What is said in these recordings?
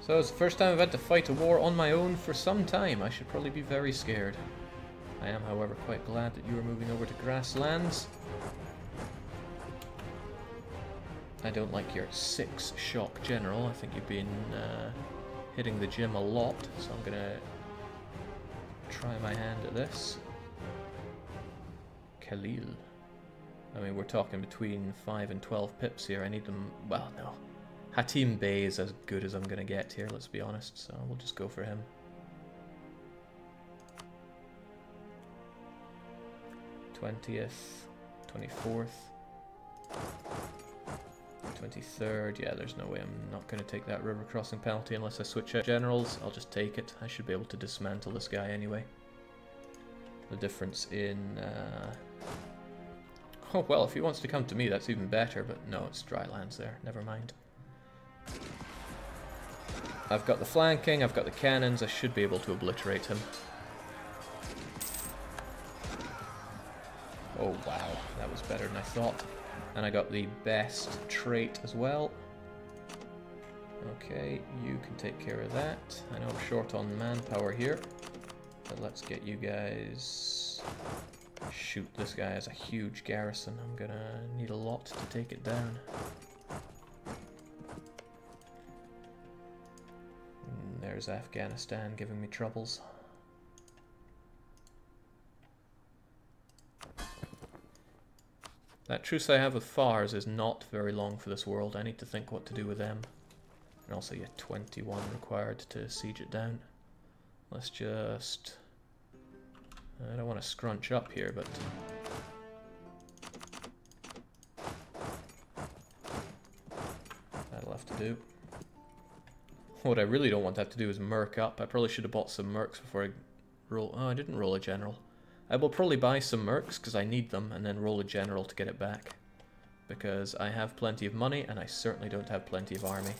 So it's the first time I've had to fight a war on my own for some time. I should probably be very scared. I am, however, quite glad that you are moving over to grasslands. I don't like your 6 shock general. I think you've been hitting the gym a lot, so I'm gonna try my hand at this. Khalil. I mean, we're talking between 5 and 12 pips here. I need them. Well, no. Hatim Bey is as good as I'm gonna get here, let's be honest, so we'll just go for him. 20th, 24th, 23rd. Yeah, there's no way I'm not going to take that river crossing penalty unless I switch out generals. I'll just take it. I should be able to dismantle this guy anyway. The difference in... Oh, well, if he wants to come to me, that's even better, but no, it's dry lands there. Never mind. I've got the flanking, I've got the cannons. I should be able to obliterate him. Oh, wow. That was better than I thought. And I got the best trait as well. Okay, you can take care of that. I know I'm short on manpower here, but let's get you guys... Shoot, this guy has a huge garrison. I'm gonna need a lot to take it down. And there's Afghanistan giving me troubles. That truce I have with Fars is not very long for this world. I need to think what to do with them. And also, yeah, 21 required to siege it down. Let's just... I don't want to scrunch up here, but... that'll have to do. What I really don't want to have to do is merc up. I probably should have bought some mercs before I roll... Oh, I didn't roll a general. I will probably buy some mercs because I need them, and then roll a general to get it back. Because I have plenty of money, and I certainly don't have plenty of army.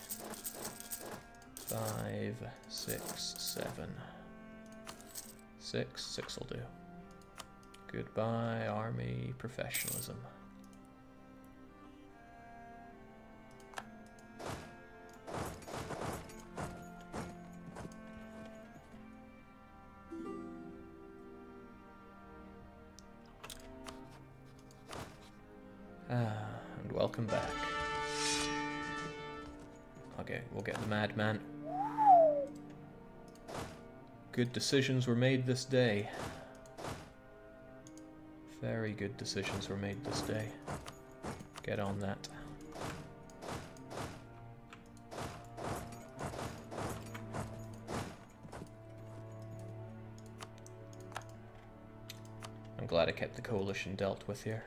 5, 6, 7. 6 will do. Goodbye, army professionalism. And welcome back. Okay, we'll get the madman. Good decisions were made this day. Very good decisions were made this day. Get on that. I'm glad I kept the coalition dealt with here.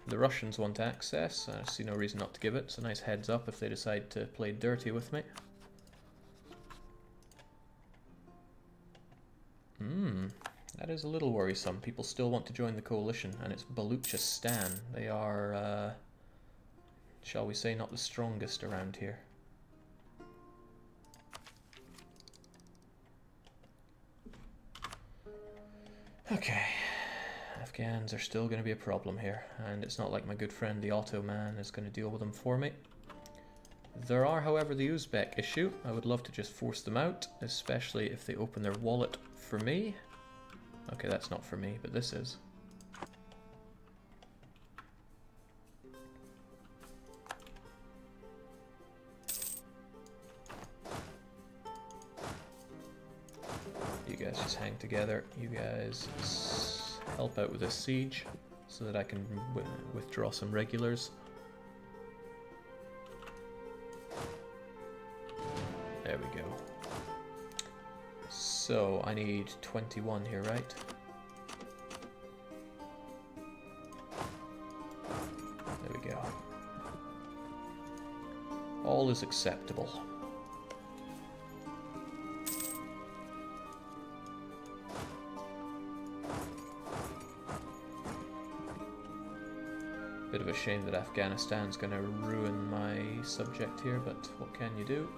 The Russians want access. I see no reason not to give it. It's a nice heads up if they decide to play dirty with me. That is a little worrisome. People still want to join the coalition, and it's Baluchistan. They are, shall we say, not the strongest around here. Okay. Afghans are still going to be a problem here, and it's not like my good friend the Ottoman is going to deal with them for me. There are, however, the Uzbek issue. I would love to just force them out, especially if they open their wallet for me. Okay, that's not for me, but this is. You guys just hang together. You guys help out with this siege so that I can withdraw some regulars. There we go. So I need 21 here, right? There we go. All is acceptable. Bit of a shame that Afghanistan's going to ruin my subject here, but what can you do?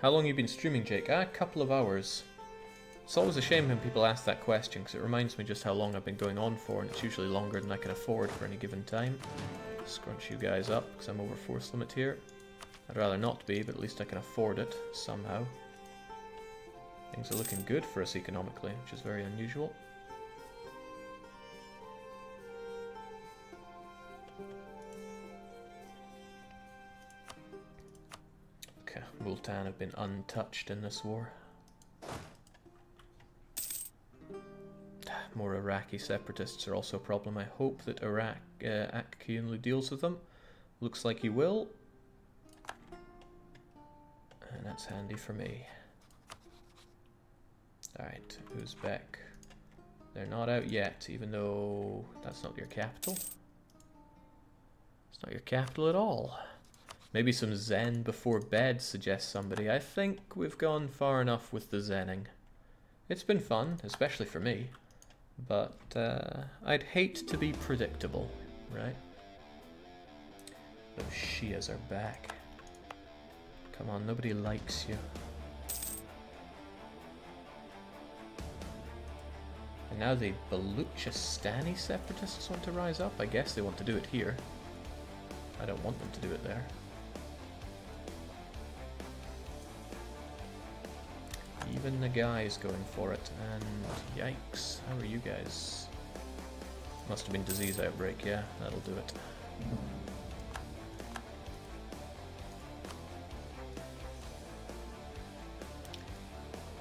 How long have you been streaming, Jake? A couple of hours. It's always a shame when people ask that question, because it reminds me just how long I've been going on for, and it's usually longer than I can afford for any given time. Scrunch you guys up, because I'm over force limit here. I'd rather not be, but at least I can afford it, somehow. Things are looking good for us economically, which is very unusual. Okay, Multan have been untouched in this war. More Iraqi separatists are also a problem. I hope that Iraq Akyunlu deals with them. Looks like he will. And that's handy for me. Alright, Uzbek. They're not out yet, even though that's not your capital. It's not your capital at all. Maybe some zen before bed, suggests somebody. I think we've gone far enough with the zenning. It's been fun, especially for me. But I'd hate to be predictable, right? Those Shias are back. Come on, nobody likes you. And now the Baluchistani separatists want to rise up. I guess they want to do it here. I don't want them to do it there. Even the guy's going for it, and yikes, how are you guys? Must have been disease outbreak, yeah, that'll do it.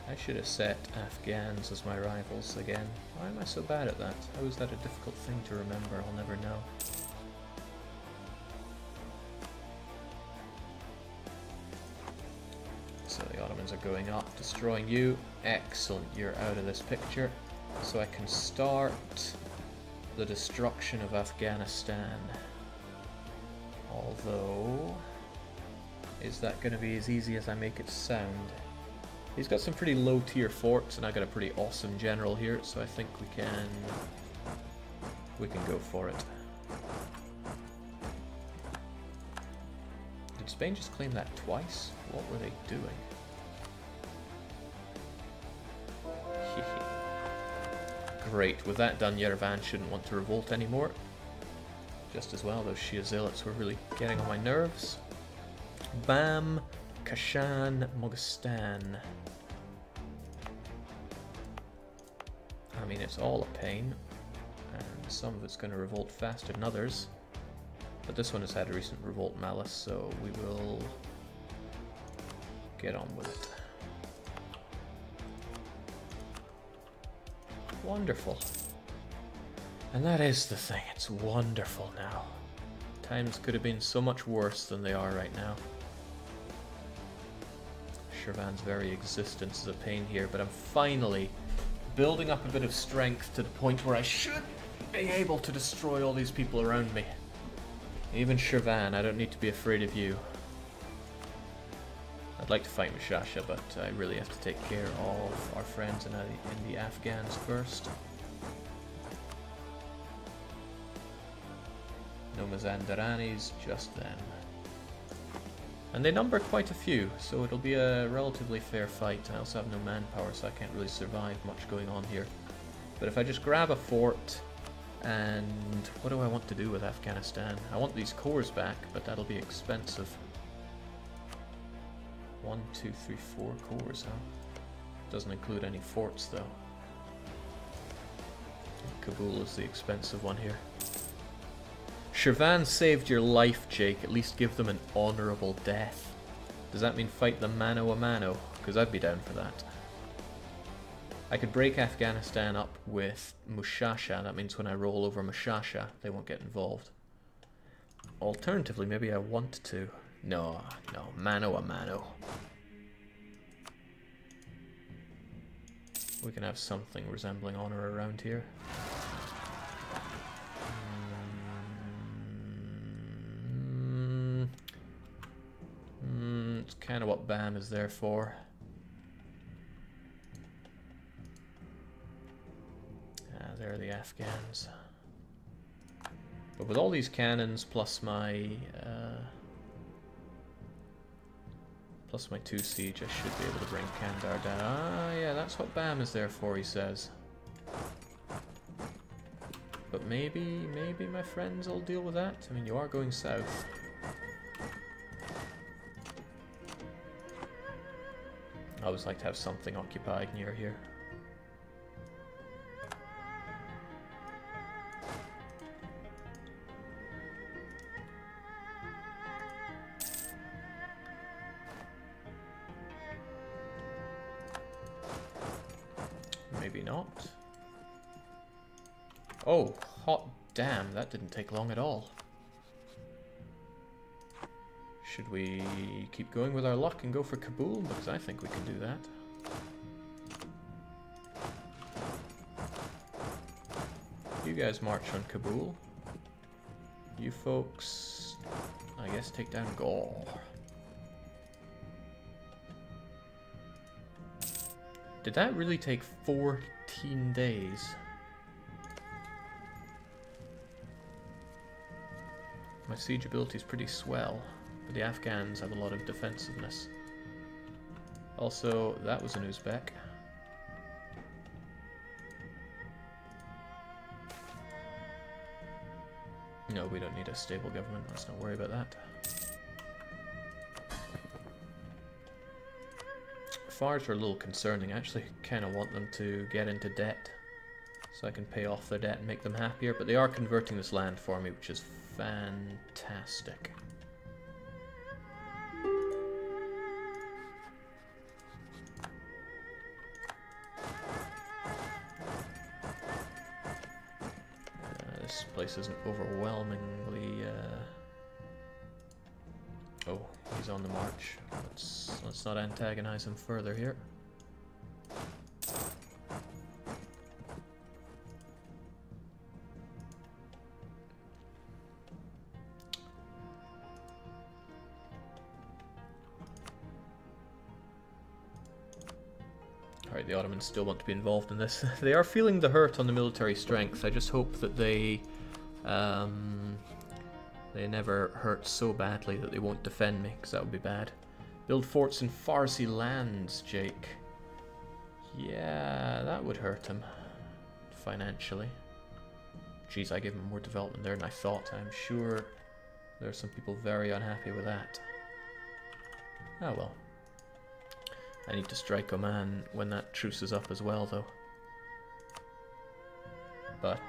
I should have set Afghans as my rivals again. Why am I so bad at that? How is that a difficult thing to remember? I'll never know. So the Ottomans are going up, destroying you. Excellent, you're out of this picture. So I can start the destruction of Afghanistan. Although, is that going to be as easy as I make it sound? He's got some pretty low tier forts, and I got a pretty awesome general here, so I think we can go for it. Did Spain just claim that twice? What were they doing? Great, with that done, Yerevan shouldn't want to revolt anymore. Just as well, those Shia zealots were really getting on my nerves. Bam, Kashan, Moghestan. I mean, it's all a pain, and some of it's going to revolt faster than others. But this one has had a recent revolt malice, so we will get on with it. Wonderful. And that is the thing, it's wonderful now. Times could have been so much worse than they are right now. Shirvan's very existence is a pain here, but I'm finally building up a bit of strength to the point where I should be able to destroy all these people around me. Even Shirvan, I don't need to be afraid of you. I'd like to fight Mushasha, but I really have to take care of our friends in the Afghans first. No Mazandaranis just then. And they number quite a few, so it'll be a relatively fair fight. I also have no manpower, so I can't really survive much going on here. But if I just grab a fort, and what do I want to do with Afghanistan? I want these cores back, but that'll be expensive. 1, 2, 3, 4 cores, huh? Doesn't include any forts, though. Kabul is the expensive one here. Shirvan saved your life, Jake. At least give them an honourable death. Does that mean fight them mano a mano? Because I'd be down for that. I could break Afghanistan up with Mushasha. That means when I roll over Mushasha, they won't get involved. Alternatively, maybe I want to. No, mano a mano. We can have something resembling honor around here. It's kind of what BAM is there for. There are the Afghans. But with all these cannons plus my 2 siege, I should be able to bring Kandahar down. Ah, yeah, that's what BAM is there for, he says. But maybe my friends will deal with that. I mean, you are going south. I always like to have something occupied near here. Maybe not. Oh, hot damn, that didn't take long at all. Should we keep going with our luck and go for Kabul? Because I think we can do that. You guys march on Kabul. You folks, I guess, take down Gaul. Did that really take 14 days? My siege ability is pretty swell, but the Afghans have a lot of defensiveness. Also, that was an Uzbek. No, we don't need a stable government, let's not worry about that. Fars are a little concerning. I actually kind of want them to get into debt so I can pay off their debt and make them happier, but they are converting this land for me, which is fantastic. This place isn't overwhelmingly... Oh, he's on the march. Let's not antagonize him further here. Alright, the Ottomans still want to be involved in this. They are feeling the hurt on the military strength. I just hope that they never hurt so badly that they won't defend me, because that would be bad. Build forts in Farsi lands, Jake. Yeah, that would hurt him financially. Jeez, I gave him more development there than I thought. I'm sure there are some people very unhappy with that. Oh well. I need to strike Oman when that truce is up as well, though. But,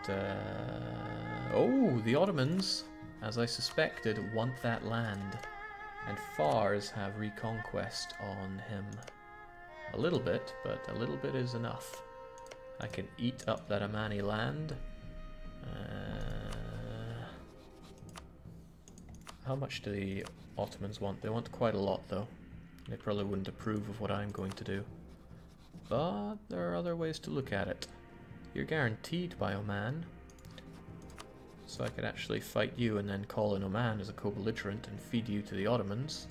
oh, the Ottomans, as I suspected, want that land. And Fars have reconquest on him. A little bit, but a little bit is enough. I can eat up that Omani land. How much do the Ottomans want? They want quite a lot, though. They probably wouldn't approve of what I'm going to do. But there are other ways to look at it. You're guaranteed by Oman. So I could actually fight you and then call in Oman as a co-belligerent and feed you to the Ottomans.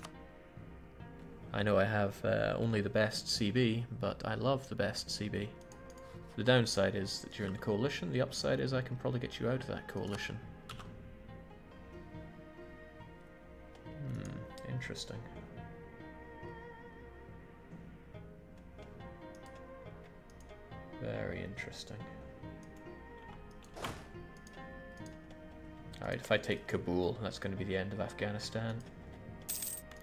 I know I have only the best CB, but I love the best CB. The downside is that you're in the coalition. The upside is I can probably get you out of that coalition. Interesting. Very interesting. Alright, if I take Kabul, that's going to be the end of Afghanistan.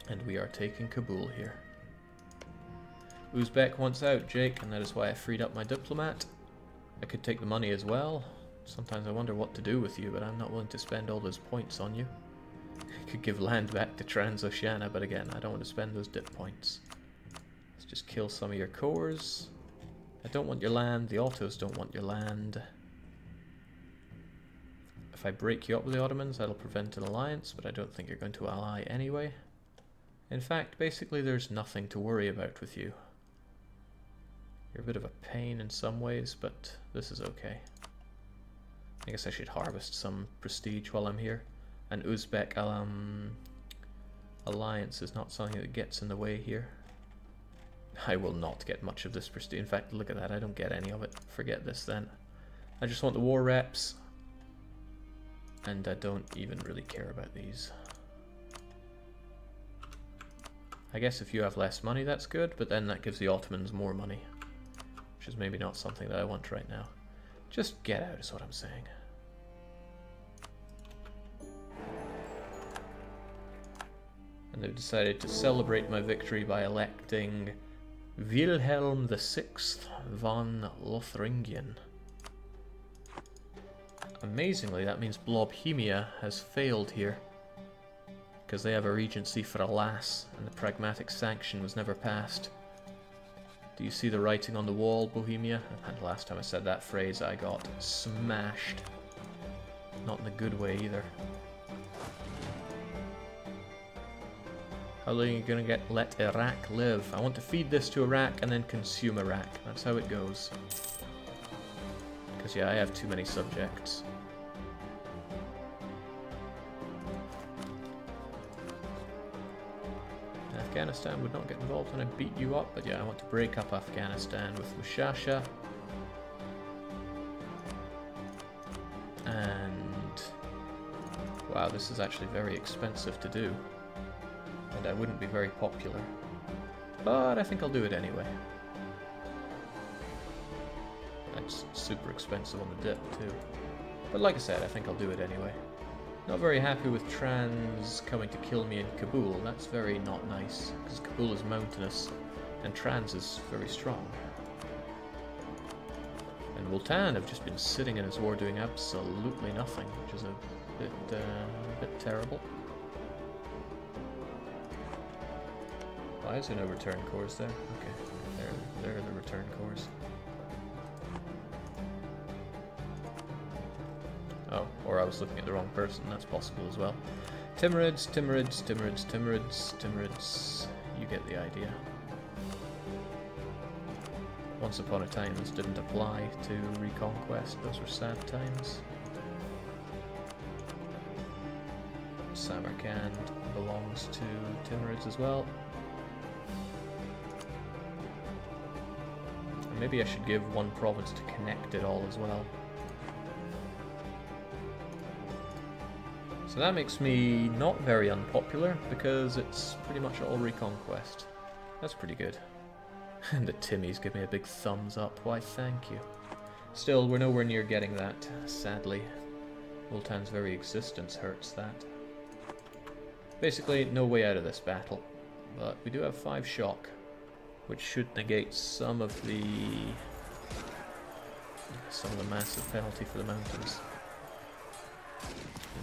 And we are taking Kabul here. Uzbek wants out, Jake, and that is why I freed up my diplomat. I could take the money as well. Sometimes I wonder what to do with you, but I'm not willing to spend all those points on you. I could give land back to Transoceania, but again, I don't want to spend those dip points. Let's just kill some of your cores. I don't want your land, the Ottos don't want your land. If I break you up with the Ottomans, that'll prevent an alliance, but I don't think you're going to ally anyway. In fact, basically there's nothing to worry about with you. You're a bit of a pain in some ways, but this is okay. I guess I should harvest some prestige while I'm here. An Uzbek alliance is not something that gets in the way here. I will not get much of this prestige. In fact, look at that, I don't get any of it. Forget this then. I just want the war reps. And I don't even really care about these. I guess if you have less money, that's good, but then that gives the Ottomans more money. which is maybe not something that I want right now. Just get out is what I'm saying. And they've decided to celebrate my victory by electing Wilhelm VI von Lothringen. Amazingly, that means Blobhemia has failed here, because they have a regency for a lass, and the pragmatic sanction was never passed. Do you see the writing on the wall, Bohemia? And last time I said that phrase, I got smashed. Not in a good way either. How long are you gonna let Iraq live? I want to feed this to Iraq and then consume Iraq. That's how it goes. Because yeah, I have too many subjects. Afghanistan would not get involved when I beat you up, but yeah, I want to break up Afghanistan with Mushasha. And wow, this is actually very expensive to do. And I wouldn't be very popular. But I think I'll do it anyway. That's super expensive on the dip too. But like I said, I think I'll do it anyway. Not very happy with Trans coming to kill me in Kabul. That's very not nice, because Kabul is mountainous and Trans is very strong. And Multan have just been sitting in his war doing absolutely nothing, which is a bit terrible. Why is there no return cores there? Okay, there are the return cores. Oh, or I was looking at the wrong person, that's possible as well. Timurids, Timurids, Timurids, Timurids, Timurids. You get the idea. Once upon a time this didn't apply to Reconquest, those were sad times. Samarkand belongs to Timurids as well. And maybe I should give one province to connect it all as well. So that makes me not very unpopular, because it's pretty much all Reconquest. That's pretty good. And the Timmies give me a big thumbs up, why thank you. Still, we're nowhere near getting that, sadly. Multan's very existence hurts that. Basically, no way out of this battle. But we do have 5 shock, which should negate some of the massive penalty for the mountains.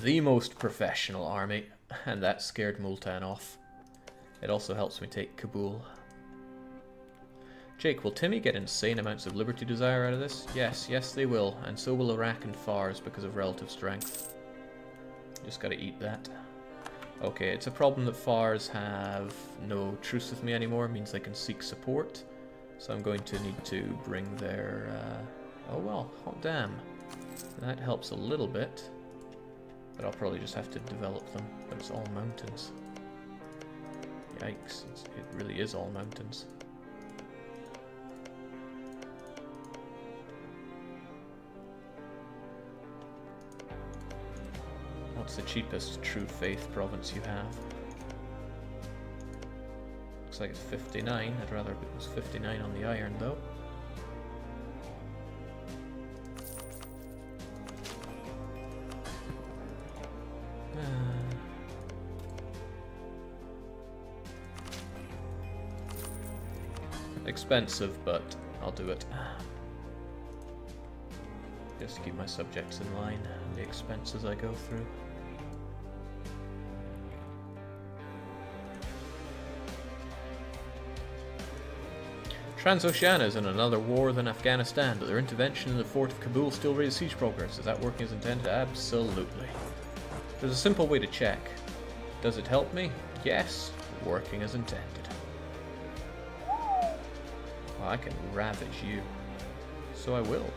The most professional army, and that scared Multan off. It also helps me take Kabul. Jake, will Timmy get insane amounts of liberty desire out of this? Yes, yes they will, and so will Iraq and Fars because of relative strength. Just gotta eat that. Okay, it's a problem that Fars have no truce with me anymore, means they can seek support. So I'm going to need to bring their... oh well, hot damn. That helps a little bit. But I'll probably just have to develop them. But it's all mountains. Yikes, it really is all mountains. What's the cheapest True Faith province you have? Looks like it's 59. I'd rather it was 59 on the iron though. Expensive, but I'll do it. Just to keep my subjects in line and the expenses I go through. Transoceania is in another war than Afghanistan, but their intervention in the fort of Kabul still raises siege progress. Is that working as intended? Absolutely. There's a simple way to check. Does it help me? Yes, working as intended. Well, I can ravage you. So I will.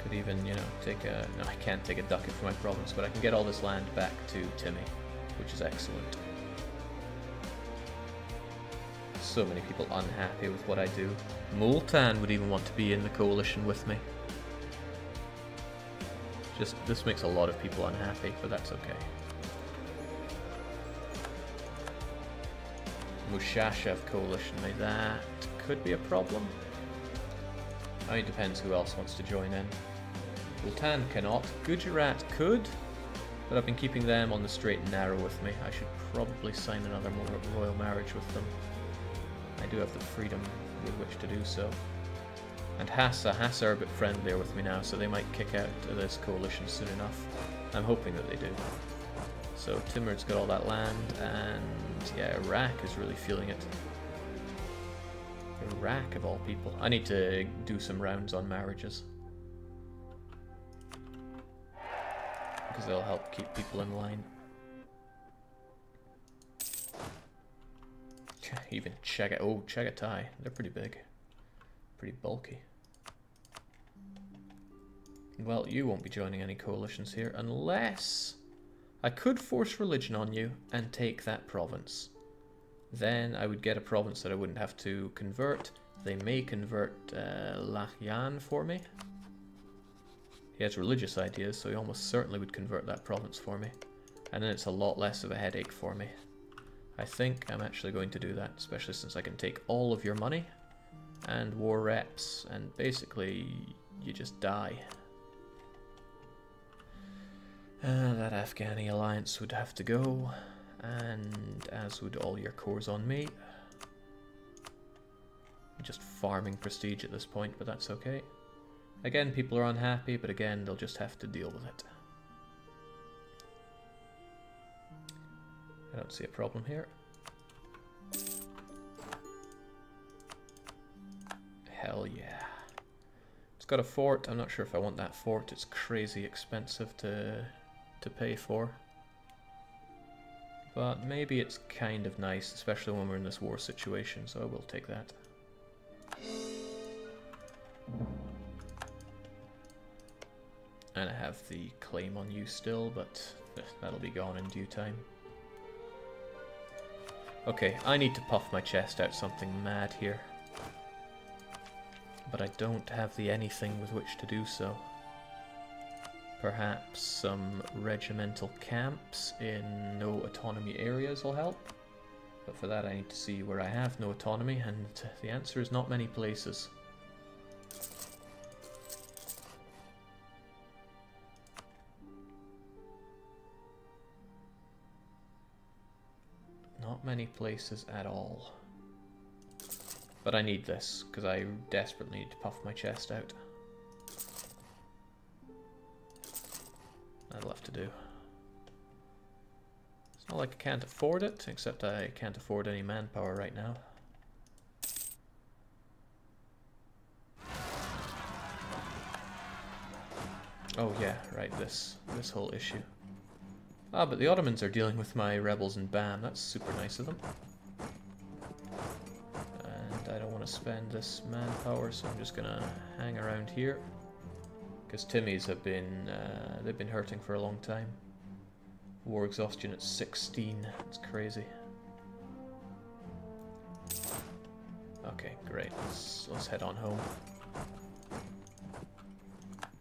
Could even, you know, take a... No, I can't take a ducat for my province, but I can get all this land back to Timmy, which is excellent. So many people unhappy with what I do. Multan would even want to be in the coalition with me. Just, this makes a lot of people unhappy, but that's okay. Mushashev coalition, may that could be a problem. It depends who else wants to join in. Sultan cannot. Gujarat could, but I've been keeping them on the straight and narrow with me. I should probably sign another royal marriage with them. I do have the freedom with which to do so. And Hassa are a bit friendlier with me now, so they might kick out of this coalition soon enough. I'm hoping that they do. So Timur's got all that land, and yeah, Iraq is really feeling it. Iraq of all people. I need to do some rounds on marriages, because they'll help keep people in line. Even Chagatai, they're pretty big. Pretty bulky. Well, you won't be joining any coalitions here, unless I could force religion on you and take that province. Then I would get a province that I wouldn't have to convert. They may convert Lahyan for me. He has religious ideas, so he almost certainly would convert that province for me. And then it's a lot less of a headache for me. I think I'm actually going to do that, especially since I can take all of your money and war reps, and basically you just die. That Afghani alliance would have to go, and as would all your cores on me. I'm just farming prestige at this point, but that's okay. Again, people are unhappy, but again, they'll just have to deal with it. I don't see a problem here. Hell yeah. It's got a fort. I'm not sure if I want that fort. It's crazy expensive to pay for. But maybe it's kind of nice, especially when we're in this war situation, so I will take that. And I have the claim on you still, but that'll be gone in due time. Okay, I need to puff my chest out something mad here. But I don't have the anything with which to do so. Perhaps some regimental camps in no autonomy areas will help. But for that I need to see where I have no autonomy, and the answer is not many places. Not many places at all. But I need this, because I desperately need to puff my chest out. That'll have to do. It's not like I can't afford it, except I can't afford any manpower right now. Oh yeah, right, this whole issue. Ah, but the Ottomans are dealing with my rebels in Bam. That's super nice of them. And I don't want to spend this manpower, so I'm just gonna hang around here. Because Timmies have been, they've been hurting for a long time. War exhaustion at 16. It's crazy. Okay, great. Let's head on home.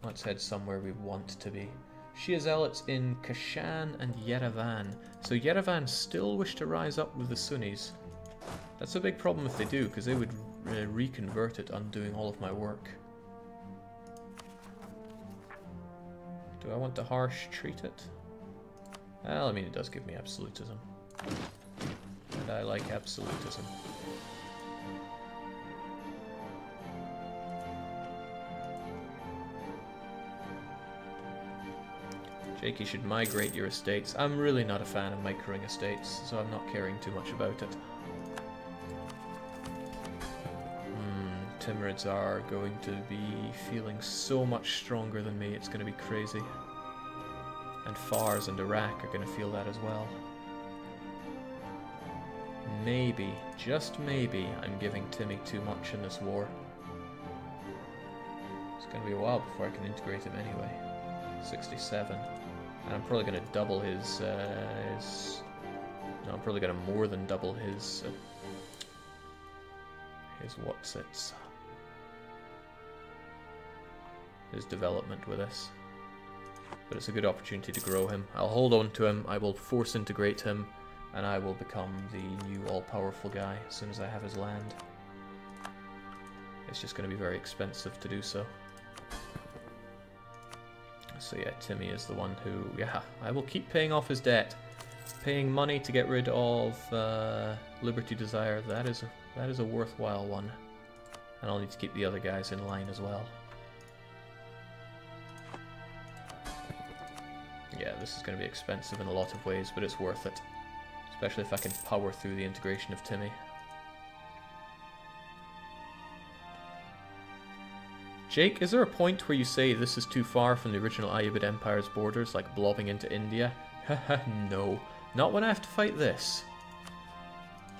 Let's head somewhere we want to be. Shia zealots in Kashan and Yerevan. So Yerevan still wish to rise up with the Sunnis. That's a big problem if they do, because they would reconvert it, undoing all of my work. Do I want to harsh treat it? Well, I mean, it does give me absolutism. And I like absolutism. Jakey should migrate your estates. I'm really not a fan of microing estates, so I'm not caring too much about it. Timurids are going to be feeling so much stronger than me, it's going to be crazy. And Fars and Iraq are going to feel that as well. Maybe, just maybe, I'm giving Timmy too much in this war. It's going to be a while before I can integrate him anyway. 67. And I'm probably going to double his... No, I'm probably going to more than double his what's-its. His development with this. But it's a good opportunity to grow him. I'll hold on to him, I will force integrate him, and I will become the new all-powerful guy as soon as I have his land. it's just going to be very expensive to do so. So yeah, Timmy is the one who, yeah, I will keep paying off his debt. Paying money to get rid of Liberty Desire, that is a worthwhile one. And I'll need to keep the other guys in line as well. Yeah, this is going to be expensive in a lot of ways, but it's worth it. Especially if I can power through the integration of Timmy. Jake, is there a point where you say this is too far from the original Ayyubid Empire's borders, like blobbing into India? Haha, no. Not when I have to fight this.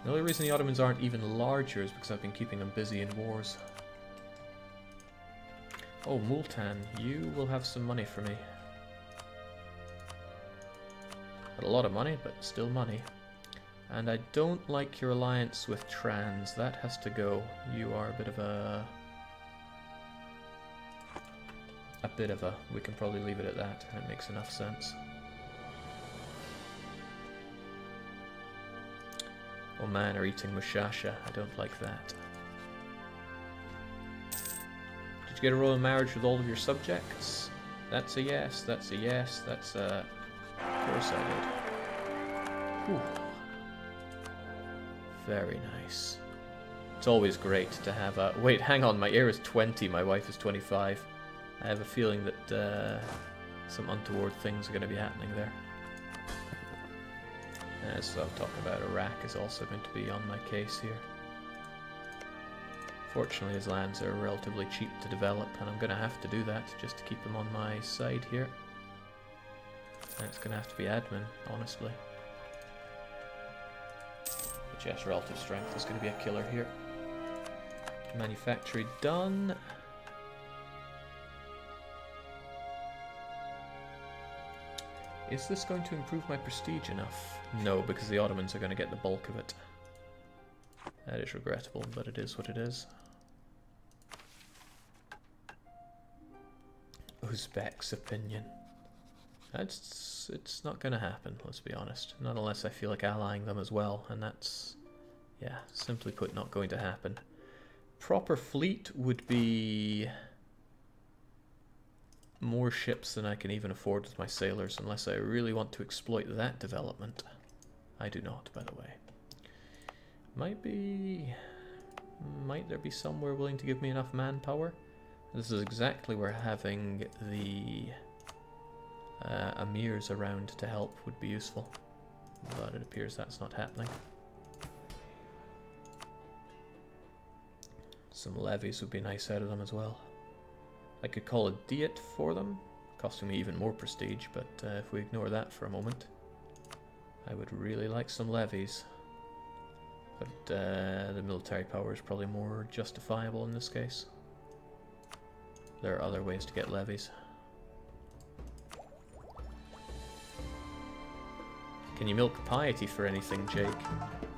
The only reason the Ottomans aren't even larger is because I've been keeping them busy in wars. Oh, Multan, you will have some money for me. Not a lot of money, but still money. And I don't like your alliance with Trans. That has to go. You are a bit of a... We can probably leave it at that. It makes enough sense. Oman are eating Mushasha. I don't like that. Did you get a royal marriage with all of your subjects? That's a yes. That's a yes. That's a... Of course I did. Whew. Very nice. It's always great to have a... Wait, hang on. My heir is 20. My wife is 25. I have a feeling that some untoward things are going to be happening there. So I'm talking about Iraq is also going to be on my case here. Fortunately, his lands are relatively cheap to develop, and I'm going to have to do that just to keep them on my side here. And it's going to have to be admin, honestly. But yes, relative strength is going to be a killer here. Manufactory done. Is this going to improve my prestige enough? No, because the Ottomans are going to get the bulk of it. That is regrettable, but it is what it is. Uzbek's opinion. It's not going to happen, let's be honest. Not unless I feel like allying them as well, and that's, yeah, simply put, not going to happen. Proper fleet would be... more ships than I can even afford with my sailors, unless I really want to exploit that development. I do not, by the way. Might there be somewhere willing to give me enough manpower? This is exactly where having the emirs around to help would be useful. But it appears that's not happening. Some levies would be nice out of them as well. I could call a diet for them, costing me even more prestige, but if we ignore that for a moment, I would really like some levies. But the military power is probably more justifiable in this case. There are other ways to get levies. Can you milk piety for anything, Jake?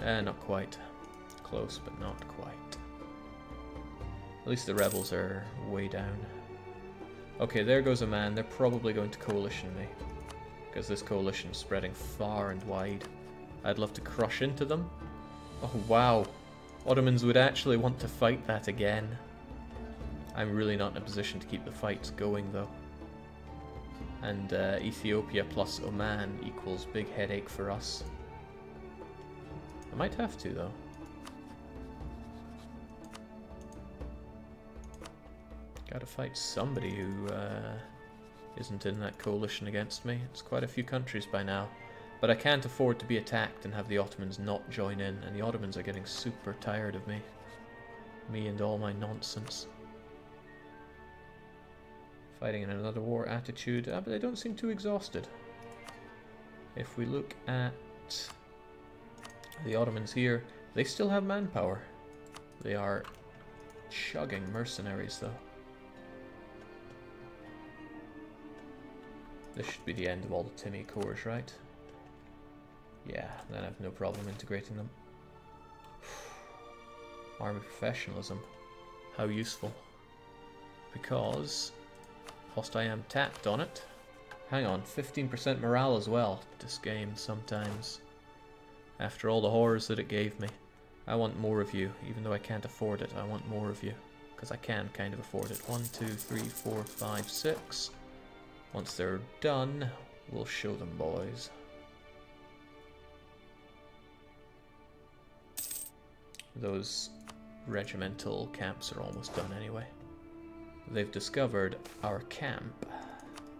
Not quite. Close, but not quite. At least the rebels are way down. Okay, there goes a man. They're probably going to coalition me, because this coalition is spreading far and wide. I'd love to crush into them. Oh wow, Ottomans would actually want to fight that again. I'm really not in a position to keep the fights going though. And Ethiopia plus Oman equals big headache for us. I might have to though. Gotta fight somebody who isn't in that coalition against me. It's quite a few countries by now. But I can't afford to be attacked and have the Ottomans not join in. And the Ottomans are getting super tired of me. Me and all my nonsense. Fighting in another war attitude. But they don't seem too exhausted. If we look at the Ottomans here, they still have manpower. They are chugging mercenaries though. This should be the end of all the Timmy cores, right? Yeah, then I have no problem integrating them. Army professionalism. How useful. Because, whilst I am tapped on it, hang on, 15% morale as well. This game sometimes. After all the horrors that it gave me. I want more of you, even though I can't afford it, I want more of you. because I can kind of afford it. 1, 2, 3, 4, 5, 6. Once they're done, we'll show them, boys. Those regimental camps are almost done anyway. They've discovered our camp.